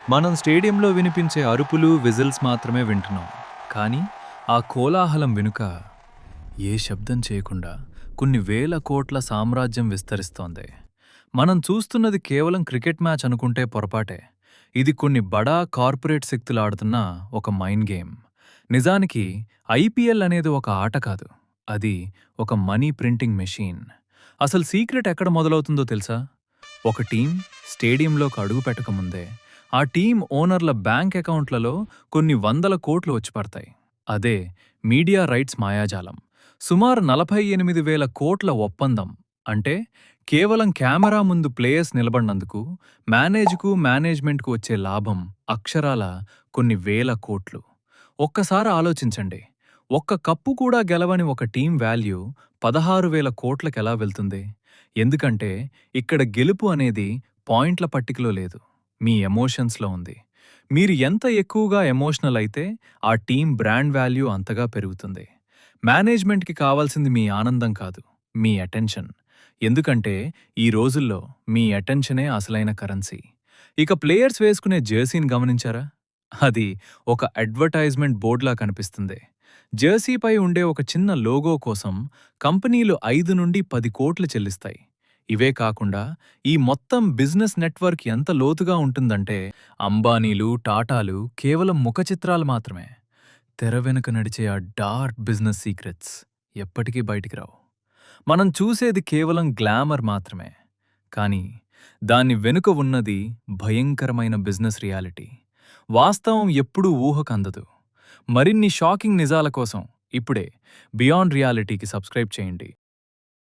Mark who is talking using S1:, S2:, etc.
S1: మనం స్టేడియంలో వినిపించే అరుపులు, విజిల్స్ మాత్రమే వింటున్నాం. కానీ ఆ కోలాహలం వెనుక ఏ శబ్దం చేయకుండా కొన్ని వేల కోట్ల సామ్రాజ్యం విస్తరిస్తోంది. మనం చూస్తున్నది కేవలం క్రికెట్ మ్యాచ్ అనుకుంటే పొరపాటే. ఇది కొన్ని బడా కార్పొరేట్ శక్తులు ఆడుతున్న ఒక మైండ్ గేమ్. నిజానికి ఐపీఎల్ అనేది ఒక ఆట కాదు. అది ఒక మనీ ప్రింటింగ్ మెషీన్. అసలు సీక్రెట్ ఎక్కడ మొదలవుతుందో తెలుసా? ఒక టీం స్టేడియంలోకి అడుగు పెట్టకముందే ఆ టీం ఓనర్ల బ్యాంక్ అకౌంట్లలో కొన్ని వందల కోట్లు వచ్చి పడతాయి. అదే మీడియా రైట్స్ మాయాజాలం. సుమారు 48,000 కోట్ల ఒప్పందం. అంటే కేవలం కెమెరా ముందు ప్లేయర్స్ నిలబడినందుకు మేనేజ్మెంట్కు వచ్చే లాభం అక్షరాల కొన్ని వేల కోట్లు. ఒక్కసారి ఆలోచించండి. ఒక్క కప్పు కూడా గెలవని ఒక టీం వాల్యూ 16,000 కోట్లకెలా వెళ్తుంది? ఎందుకంటే ఇక్కడ గెలుపు అనేది పాయింట్ల పట్టికలో లేదు, మీ ఎమోషన్స్లో ఉంది. మీరు ఎంత ఎక్కువగా ఎమోషనల్ అయితే ఆ టీం బ్రాండ్ వాల్యూ అంతగా పెరుగుతుంది. మేనేజ్మెంట్కి కావాల్సింది మీ ఆనందం కాదు, మీ అటెన్షన్. ఎందుకంటే ఈ రోజుల్లో మీ అటెన్షనే అసలైన కరెన్సీ. ఇక ప్లేయర్స్ వేసుకునే జెర్సీని గమనించారా? అది ఒక అడ్వర్టైజ్మెంట్ బోర్డ్లా కనిపిస్తుంది. జెర్సీపై ఉండే ఒక చిన్న లోగో కోసం కంపెనీలు 5 నుండి 10 కోట్లు చెల్లిస్తాయి. ఇవే కాకుండా ఈ మొత్తం బిజినెస్ నెట్వర్క్ ఎంత లోతుగా ఉంటుందంటే అంబానీలు, టాటాలు కేవలం ముఖచిత్రాలు మాత్రమే. తెర వెనుక నడిచే ఆ డార్క్ బిజినెస్ సీక్రెట్స్ ఎప్పటికీ బయటికి రావు. మనం చూసేది కేవలం గ్లామర్ మాత్రమే. కానీ దాని వెనుక ఉన్నది భయంకరమైన బిజినెస్ రియాలిటీ. వాస్తవం ఎప్పుడూ ఊహకందదు. మరిన్ని షాకింగ్ నిజాల కోసం ఇప్పుడే బియాండ్ రియాలిటీకి సబ్స్క్రైబ్ చేయండి.